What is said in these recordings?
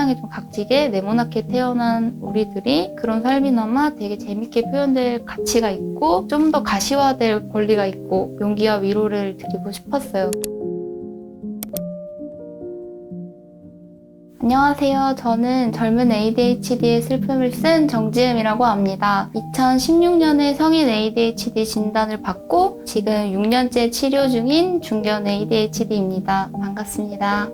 세상에 좀 각지게 네모나게 태어난 우리들이 그런 삶이나마 되게 재밌게 표현될 가치가 있고 좀 더 가시화될 권리가 있고 용기와 위로를 드리고 싶었어요. 안녕하세요. 저는 젊은 ADHD의 슬픔을 쓴 정지음이라고 합니다. 2016년에 성인 ADHD 진단을 받고 지금 6년째 치료 중인 중견 ADHD입니다. 반갑습니다.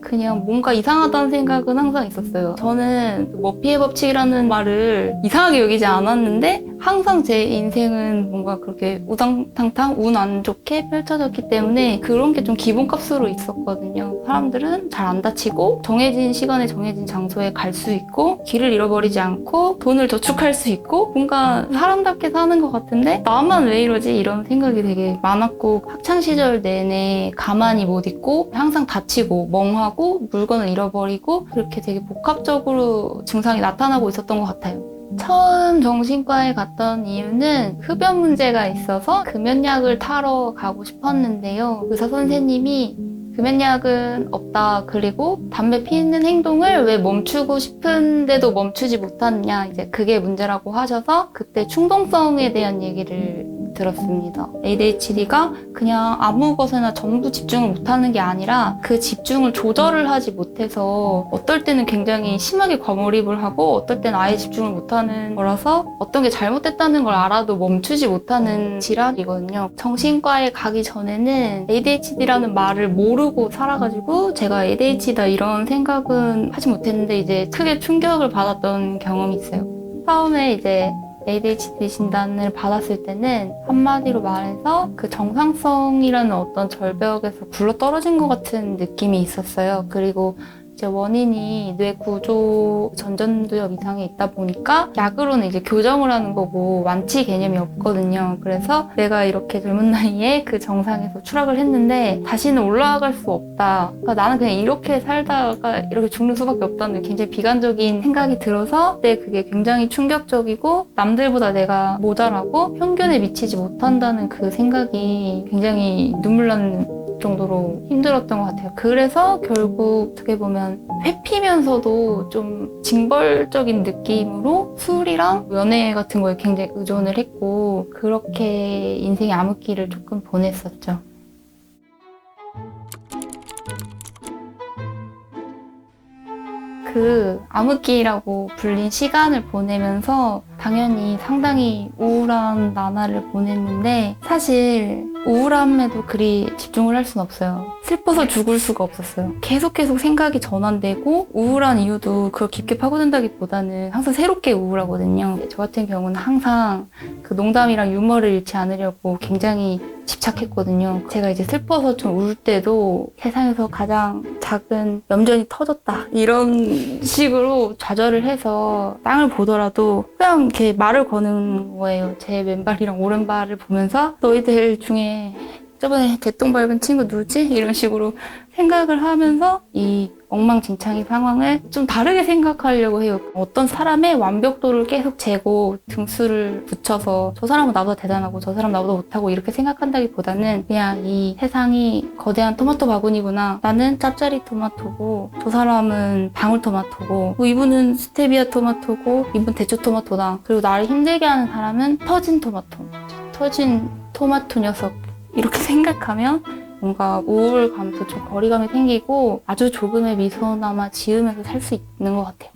그냥 뭔가 이상하다는 생각은 항상 있었어요. 저는 머피의 법칙이라는 말을 이상하게 여기지 않았는데 항상 제 인생은 뭔가 그렇게 우당탕탕 운 안 좋게 펼쳐졌기 때문에 그런 게 좀 기본값으로 있었거든요. 사람들은 잘 안 다치고 정해진 시간에 정해진 장소에 갈 수 있고 길을 잃어버리지 않고 돈을 저축할 수 있고 뭔가 사람답게 사는 것 같은데 나만 왜 이러지? 이런 생각이 되게 많았고 학창시절 내내 가만히 못 있고 항상 다치고 멍하고 물건을 잃어버리고 그렇게 되게 복합적으로 증상이 나타나고 있었던 것 같아요. 처음 정신과에 갔던 이유는 흡연 문제가 있어서 금연약을 타러 가고 싶었는데요. 의사 선생님이 금연약은 없다. 그리고 담배 피우는 행동을 왜 멈추고 싶은데도 멈추지 못하느냐. 이제 그게 문제라고 하셔서 그때 충동성에 대한 얘기를 들었습니다. ADHD가 그냥 아무 것에나 전부 집중을 못하는 게 아니라 그 집중을 조절을 하지 못해서 어떨 때는 굉장히 심하게 과몰입을 하고 어떨 때는 아예 집중을 못하는 거라서 어떤 게 잘못됐다는 걸 알아도 멈추지 못하는 질환이거든요. 정신과에 가기 전에는 ADHD라는 말을 모르고 살아가지고 제가 ADHD다 이런 생각은 하지 못했는데 이제 크게 충격을 받았던 경험이 있어요. 처음에 이제 ADHD 진단을 받았을 때는 한마디로 말해서 그 정상성이라는 어떤 절벽에서 굴러떨어진 것 같은 느낌이 있었어요. 그리고 이제 원인이 뇌 구조 전전두엽 이상에 있다 보니까 약으로는 이제 교정을 하는 거고 완치 개념이 없거든요. 그래서 내가 이렇게 젊은 나이에 그 정상에서 추락을 했는데 다시는 올라갈 수 없다. 그러니까 나는 그냥 이렇게 살다가 이렇게 죽는 수밖에 없다는 굉장히 비관적인 생각이 들어서 그때 그게 굉장히 충격적이고 남들보다 내가 모자라고 평균에 미치지 못한다는 그 생각이 굉장히 눈물 나는 정도로 힘들었던 것 같아요. 그래서 결국 어떻게 보면 회피면서도 좀 징벌적인 느낌으로 술이랑 연애 같은 거에 굉장히 의존을 했고 그렇게 인생의 암흑기를 조금 보냈었죠. 그 암흑기라고 불린 시간을 보내면서 당연히 상당히 우울한 나날을 보냈는데 사실 우울함에도 그리 집중을 할 수는 없어요. 슬퍼서 죽을 수가 없었어요. 계속 생각이 전환되고 우울한 이유도 그걸 깊게 파고든다기보다는 항상 새롭게 우울하거든요. 저 같은 경우는 항상 그 농담이랑 유머를 잃지 않으려고 굉장히 집착했거든요. 제가 이제 슬퍼서 좀 울 때도 세상에서 가장 작은 염전이 터졌다 이런 식으로 좌절을 해서 땅을 보더라도 그냥 이렇게 말을 거는 거예요. 제 왼발이랑 오른발을 보면서 너희들 중에 저번에 개똥 밟은 친구 누구지? 이런 식으로 생각을 하면서 이 엉망진창인 상황을 좀 다르게 생각하려고 해요. 어떤 사람의 완벽도를 계속 재고 등수를 붙여서 저 사람은 나보다 대단하고 저 사람 나보다 못하고 이렇게 생각한다기보다는 그냥 이 세상이 거대한 토마토 바구니구나. 나는 짭짜리 토마토고 저 사람은 방울토마토고 이분은 스테비아 토마토고 이분 대추 토마토다. 그리고 나를 힘들게 하는 사람은 터진 토마토 녀석. 이렇게 생각하면 뭔가 우울감도 좀 거리감이 생기고 아주 조금의 미소나마 지으면서 살 수 있는 것 같아요.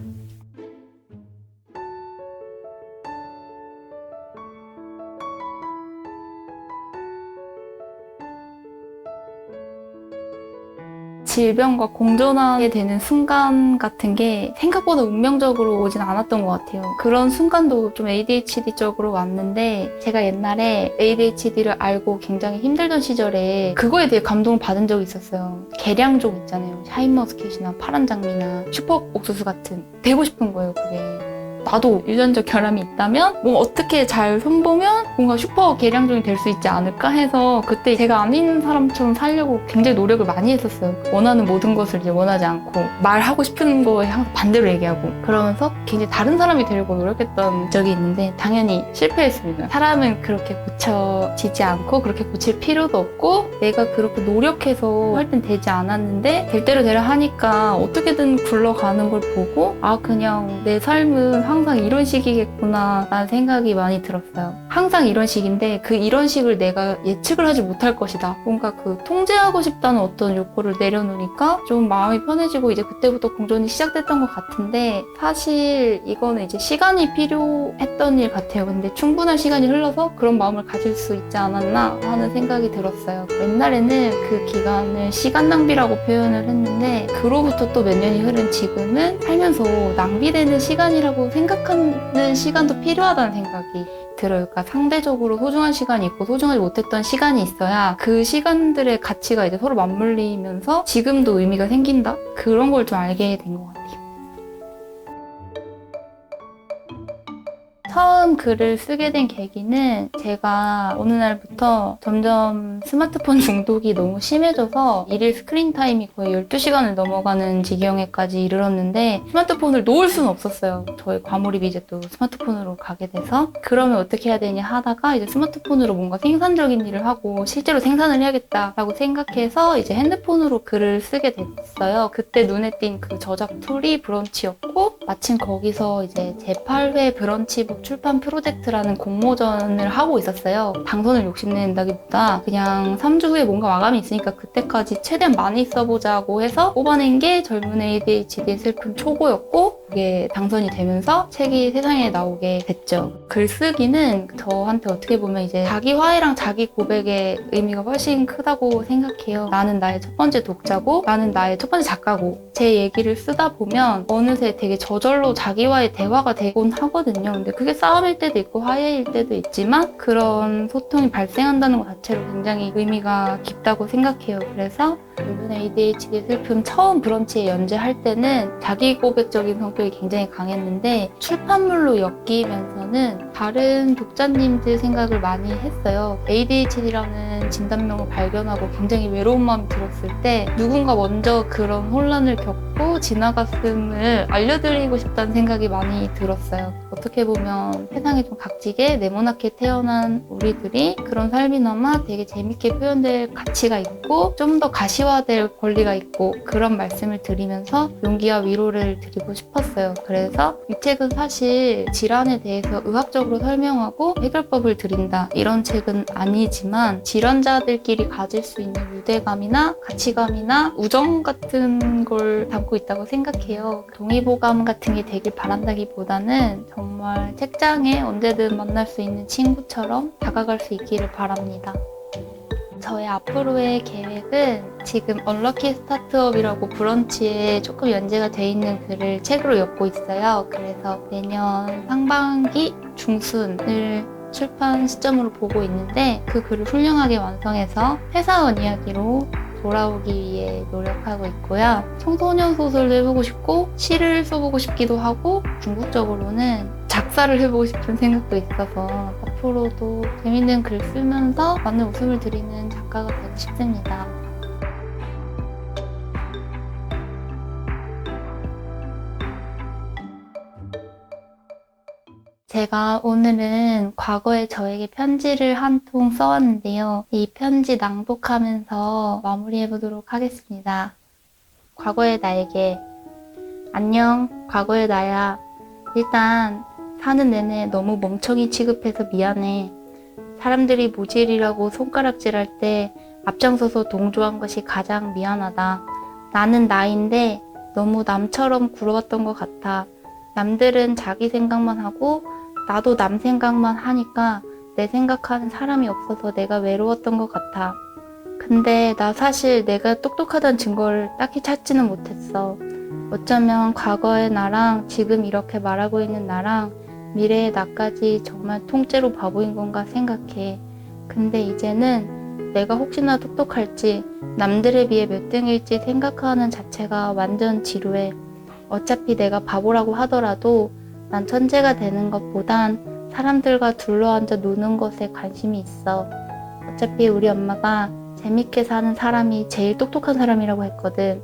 질병과 공존하게 되는 순간 같은 게 생각보다 운명적으로 오진 않았던 것 같아요. 그런 순간도 좀 ADHD적으로 왔는데 제가 옛날에 ADHD를 알고 굉장히 힘들던 시절에 그거에 대해 감동을 받은 적이 있었어요. 계량종 있잖아요. 샤인머스켓이나 파란 장미나 슈퍼 옥수수 같은 되고 싶은 거예요, 그게. 나도 유전적 결함이 있다면 뭔가 어떻게 잘 손보면 뭔가 슈퍼 계량종이 될 수 있지 않을까 해서 그때 제가 아닌 사람처럼 살려고 굉장히 노력을 많이 했었어요. 원하는 모든 것을 이제 원하지 않고 말하고 싶은 거에 항상 반대로 얘기하고 그러면서 굉장히 다른 사람이 되려고 노력했던 적이 있는데 당연히 실패했습니다. 사람은 그렇게 고쳐지지 않고 그렇게 고칠 필요도 없고 내가 그렇게 노력해서 할 땐 되지 않았는데 될 대로 되라 하니까 어떻게든 굴러가는 걸 보고 아 그냥 내 삶은 항상 이런 식이겠구나 라는 생각이 많이 들었어요. 항상 이런 식인데 그 이런 식을 내가 예측을 하지 못할 것이다. 뭔가 그 통제하고 싶다는 어떤 욕구를 내려놓으니까 좀 마음이 편해지고 이제 그때부터 공존이 시작됐던 것 같은데 사실 이거는 이제 시간이 필요했던 일 같아요. 근데 충분한 시간이 흘러서 그런 마음을 가질 수 있지 않았나 하는 생각이 들었어요. 옛날에는 그 기간을 시간 낭비라고 표현을 했는데 그로부터 또 몇 년이 흐른 지금은 살면서 낭비되는 시간이라고 생각하는 시간도 필요하다는 생각이 들어요. 그러니까 상대적으로 소중한 시간이 있고 소중하지 못했던 시간이 있어야 그 시간들의 가치가 이제 서로 맞물리면서 지금도 의미가 생긴다? 그런 걸 좀 알게 된 것 같아요. 처음 글을 쓰게 된 계기는 제가 어느 날부터 점점 스마트폰 중독이 너무 심해져서 일일 스크린 타임이 거의 12시간을 넘어가는 지경에까지 이르렀는데 스마트폰을 놓을 수는 없었어요. 저의 과몰입이 이제 또 스마트폰으로 가게 돼서 그러면 어떻게 해야 되냐 하다가 이제 스마트폰으로 뭔가 생산적인 일을 하고 실제로 생산을 해야겠다라고 생각해서 이제 핸드폰으로 글을 쓰게 됐어요. 그때 눈에 띈 그 저작 툴이 브런치였고 마침 거기서 이제 제8회 브런치북 출판 프로젝트라는 공모전을 하고 있었어요. 당선을 욕심낸다기보다 그냥 3주 후에 뭔가 마감이 있으니까 그때까지 최대한 많이 써보자고 해서 뽑아낸 게 젊은 ADHD의 슬픔 초고였고 그게 당선이 되면서 책이 세상에 나오게 됐죠. 글쓰기는 저한테 어떻게 보면 이제 자기 화해랑 자기 고백의 의미가 훨씬 크다고 생각해요. 나는 나의 첫 번째 독자고 나는 나의 첫 번째 작가고 제 얘기를 쓰다 보면 어느새 되게 저절로 자기와의 대화가 되곤 하거든요. 근데 그게 싸움일 때도 있고 화해일 때도 있지만 그런 소통이 발생한다는 것 자체로 굉장히 의미가 깊다고 생각해요. 그래서 젊은 ADHD 슬픔 처음 브런치에 연재할 때는 자기 고백적인 성격이 굉장히 강했는데 출판물로 엮이면서는 다른 독자님들 생각을 많이 했어요. ADHD라는 진단명을 발견하고 굉장히 외로운 마음이 들었을 때 누군가 먼저 그런 혼란을 겪고 지나갔음을 알려드리고 싶다는 생각이 많이 들었어요. 어떻게 보면 세상에 좀 각지게 네모나게 태어난 우리들이 그런 삶이나마 되게 재밌게 표현될 가치가 있고 좀 더 가시화될 권리가 있고 그런 말씀을 드리면서 용기와 위로를 드리고 싶었어요. 그래서 이 책은 사실 질환에 대해서 의학적으로 설명하고 해결법을 드린다 이런 책은 아니지만 질환자들끼리 가질 수 있는 유대감이나 가치감이나 우정 같은 걸 담고 있다고 생각해요. 동의보감 같은 게 되길 바란다기보다는 정말 책장에 언제든 만날 수 있는 친구처럼 다가갈 수 있기를 바랍니다. 저의 앞으로의 계획은 지금 언럭키 스타트업이라고 브런치에 조금 연재가 돼 있는 글을 책으로 엮고 있어요. 그래서 내년 상반기 중순을 출판 시점으로 보고 있는데 그 글을 훌륭하게 완성해서 회사원 이야기로 돌아오기 위해 노력하고 있고요. 청소년 소설도 해보고 싶고 시를 써보고 싶기도 하고 궁극적으로는 작사를 해보고 싶은 생각도 있어서 앞으로도 재밌는 글 쓰면서 많은 웃음을 드리는 작가가 되고 싶습니다. 제가 오늘은 과거에 저에게 편지를 한 통 써왔는데요. 이 편지 낭독하면서 마무리해보도록 하겠습니다. 과거의 나에게 안녕, 과거의 나야. 일단 사는 내내 너무 멍청이 취급해서 미안해. 사람들이 모질이라고 손가락질할 때 앞장서서 동조한 것이 가장 미안하다. 나는 나인데 너무 남처럼 굴어왔던 것 같아. 남들은 자기 생각만 하고 나도 남 생각만 하니까 내 생각하는 사람이 없어서 내가 외로웠던 것 같아. 근데 나 사실 내가 똑똑하다는 증거를 딱히 찾지는 못했어. 어쩌면 과거의 나랑 지금 이렇게 말하고 있는 나랑 미래의 나까지 정말 통째로 바보인 건가 생각해. 근데 이제는 내가 혹시나 똑똑할지 남들에 비해 몇 등일지 생각하는 자체가 완전 지루해. 어차피 내가 바보라고 하더라도 난 천재가 되는 것보단 사람들과 둘러앉아 노는 것에 관심이 있어. 어차피 우리 엄마가 재밌게 사는 사람이 제일 똑똑한 사람이라고 했거든.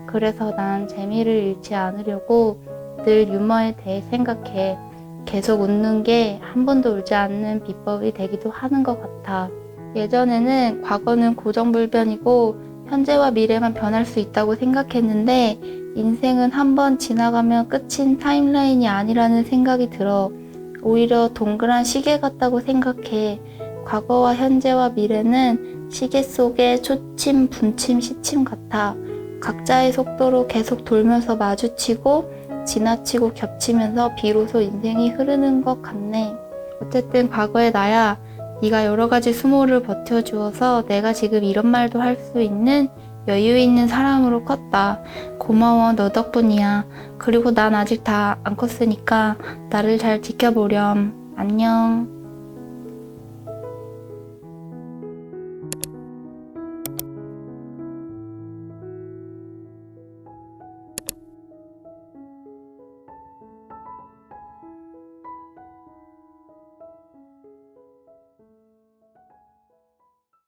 그래서 난 재미를 잃지 않으려고 늘 유머에 대해 생각해. 계속 웃는 게 한 번도 울지 않는 비법이 되기도 하는 것 같아. 예전에는 과거는 고정불변이고 현재와 미래만 변할 수 있다고 생각했는데 인생은 한 번 지나가면 끝인 타임라인이 아니라는 생각이 들어. 오히려 동그란 시계 같다고 생각해. 과거와 현재와 미래는 시계 속의 초침, 분침, 시침 같아. 각자의 속도로 계속 돌면서 마주치고 지나치고 겹치면서 비로소 인생이 흐르는 것 같네. 어쨌든 과거의 나야. 네가 여러 가지 수모를 버텨주어서 내가 지금 이런 말도 할 수 있는 여유 있는 사람으로 컸다. 고마워, 너 덕분이야. 그리고 난 아직 다 안 컸으니까 나를 잘 지켜보렴. 안녕.